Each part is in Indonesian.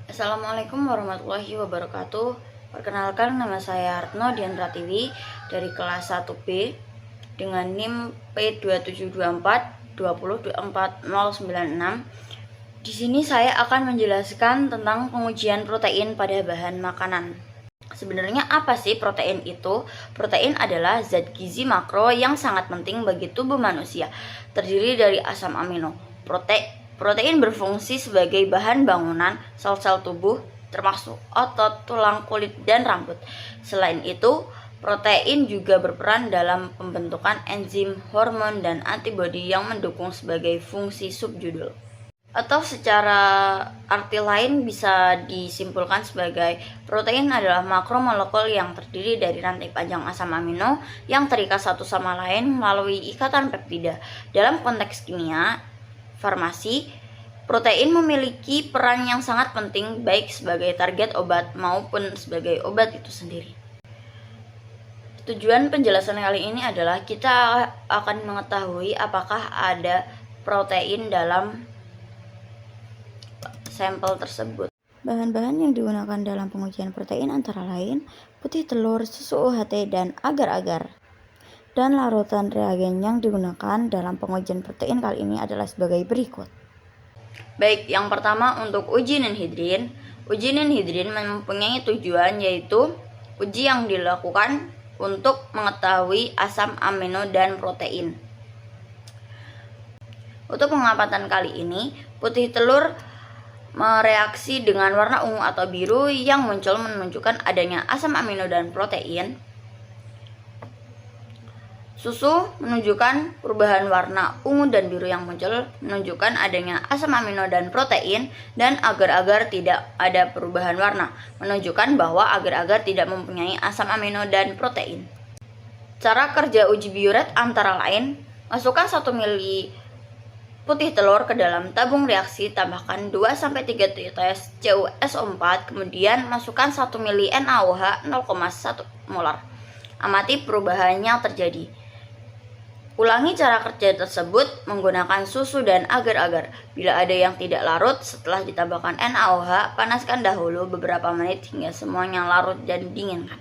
Assalamualaikum warahmatullahi wabarakatuh. Perkenalkan, nama saya Retno Dian Pratiwi dari kelas 1B dengan NIM P272420240096. Di sini saya akan menjelaskan tentang pengujian protein pada bahan makanan. Sebenarnya apa sih protein itu? Protein adalah zat gizi makro yang sangat penting bagi tubuh manusia. Terdiri dari asam amino. Protein berfungsi sebagai bahan bangunan sel-sel tubuh, termasuk otot, tulang, kulit, dan rambut. Selain itu, protein juga berperan dalam pembentukan enzim, hormon, dan antibodi yang mendukung sebagai fungsi subjudul. Atau secara arti lain bisa disimpulkan sebagai protein adalah makromolekul yang terdiri dari rantai panjang asam amino yang terikat satu sama lain melalui ikatan peptida. Dalam konteks kimia farmasi, protein memiliki peran yang sangat penting baik sebagai target obat maupun sebagai obat itu sendiri. Tujuan penjelasan kali ini adalah kita akan mengetahui apakah ada protein dalam sampel tersebut. Bahan-bahan yang digunakan dalam pengujian protein antara lain putih telur, susu UHT, dan agar-agar. Dan larutan reagen yang digunakan dalam pengujian protein kali ini adalah sebagai berikut. Baik, yang pertama untuk uji ninhidrin. Uji ninhidrin mempunyai tujuan yaitu uji yang dilakukan untuk mengetahui asam amino dan protein. Untuk pengamatan kali ini, putih telur mereaksi dengan warna ungu atau biru yang muncul menunjukkan adanya asam amino dan protein. Susu menunjukkan perubahan warna ungu dan biru yang muncul menunjukkan adanya asam amino dan protein, dan agar-agar tidak ada perubahan warna menunjukkan bahwa agar-agar tidak mempunyai asam amino dan protein. Cara kerja uji biuret antara lain: masukkan 1 ml putih telur ke dalam tabung reaksi, tambahkan 2-3 tetes CuSO4, kemudian masukkan 1 ml NaOH 0,1 molar. Amati perubahan yang terjadi. Ulangi cara kerja tersebut menggunakan susu dan agar-agar. Bila ada yang tidak larut setelah ditambahkan NaOH, panaskan dahulu beberapa menit hingga semuanya larut dan dinginkan.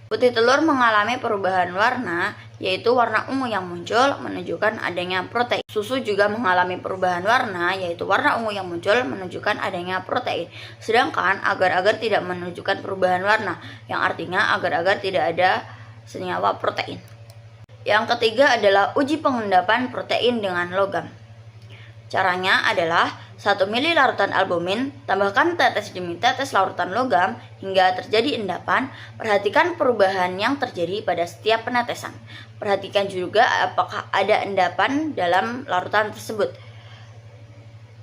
Putih telur mengalami perubahan warna, yaitu warna ungu yang muncul menunjukkan adanya protein. Susu juga mengalami perubahan warna, yaitu warna ungu yang muncul menunjukkan adanya protein. Sedangkan agar-agar tidak menunjukkan perubahan warna, yang artinya agar-agar tidak ada senyawa protein. Yang ketiga adalah uji pengendapan protein dengan logam. Caranya adalah 1 ml larutan albumin, tambahkan tetes demi tetes larutan logam hingga terjadi endapan. Perhatikan perubahan yang terjadi pada setiap penetesan. Perhatikan juga apakah ada endapan dalam larutan tersebut.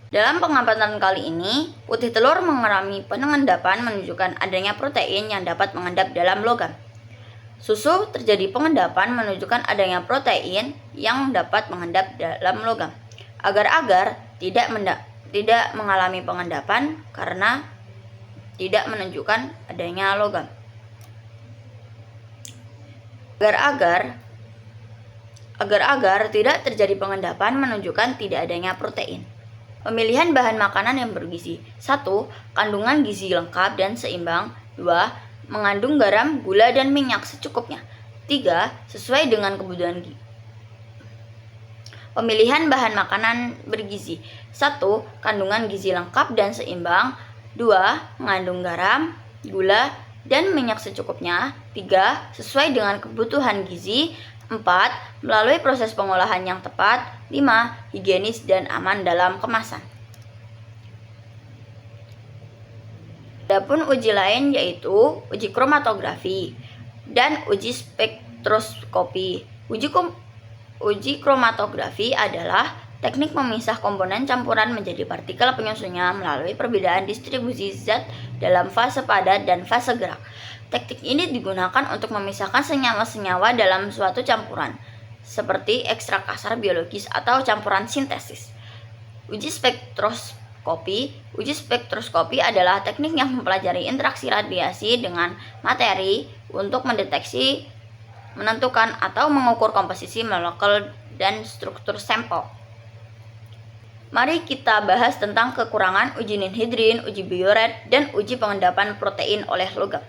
Dalam pengamatan kali ini, putih telur mengalami pengendapan menunjukkan adanya protein yang dapat mengendap dalam logam. Susu terjadi pengendapan menunjukkan adanya protein yang dapat mengendap dalam logam. Agar-agar tidak mengalami pengendapan karena tidak menunjukkan adanya logam. Agar-agar tidak terjadi pengendapan menunjukkan tidak adanya protein. Pemilihan bahan makanan yang bergizi. 1. Kandungan gizi lengkap dan seimbang. 2. Mengandung garam, gula, dan minyak secukupnya. 3. Sesuai dengan kebutuhan gizi. Pemilihan bahan makanan bergizi. 1. Kandungan gizi lengkap dan seimbang. 2. Mengandung garam, gula, dan minyak secukupnya. 3. Sesuai dengan kebutuhan gizi. 4. Melalui proses pengolahan yang tepat. 5. Higienis dan aman dalam kemasan. Adapun uji lain yaitu uji kromatografi dan uji spektroskopi. Uji kromatografi adalah teknik memisah komponen campuran menjadi partikel penyusunnya melalui perbedaan distribusi zat dalam fase padat dan fase gerak. Teknik ini digunakan untuk memisahkan senyawa-senyawa dalam suatu campuran, seperti ekstrak kasar biologis atau campuran sintesis. Uji spektroskopi adalah teknik yang mempelajari interaksi radiasi dengan materi untuk mendeteksi, menentukan, atau mengukur komposisi molekul dan struktur sampel. Mari kita bahas tentang kekurangan uji ninhidrin, uji Biuret, dan uji pengendapan protein oleh logam.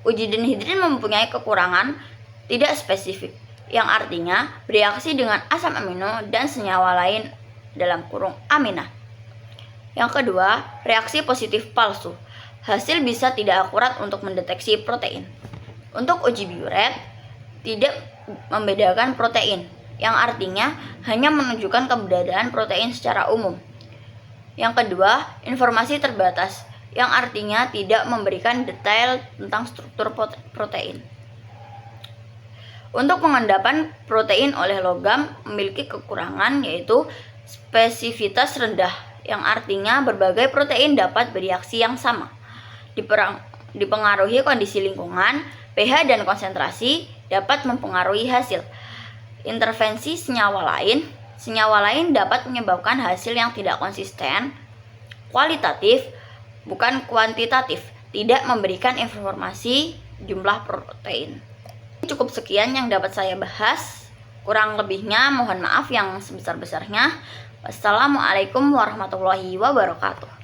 Uji ninhidrin mempunyai kekurangan tidak spesifik, yang artinya bereaksi dengan asam amino dan senyawa lain dalam kurung amina. Yang kedua, reaksi positif palsu. Hasil bisa tidak akurat untuk mendeteksi protein. Untuk uji Biuret, tidak membedakan protein, yang artinya hanya menunjukkan keberadaan protein secara umum. Yang kedua, informasi terbatas, yang artinya tidak memberikan detail tentang struktur protein. Untuk pengendapan protein oleh logam memiliki kekurangan, yaitu spesifitas rendah, yang artinya berbagai protein dapat bereaksi yang sama. Dipengaruhi kondisi lingkungan, pH dan konsentrasi dapat mempengaruhi hasil. Intervensi senyawa lain dapat menyebabkan hasil yang tidak konsisten, kualitatif, bukan kuantitatif, tidak memberikan informasi jumlah protein. Cukup sekian yang dapat saya bahas. Kurang lebihnya mohon maaf yang sebesar-besarnya. Wassalamualaikum warahmatullahi wabarakatuh.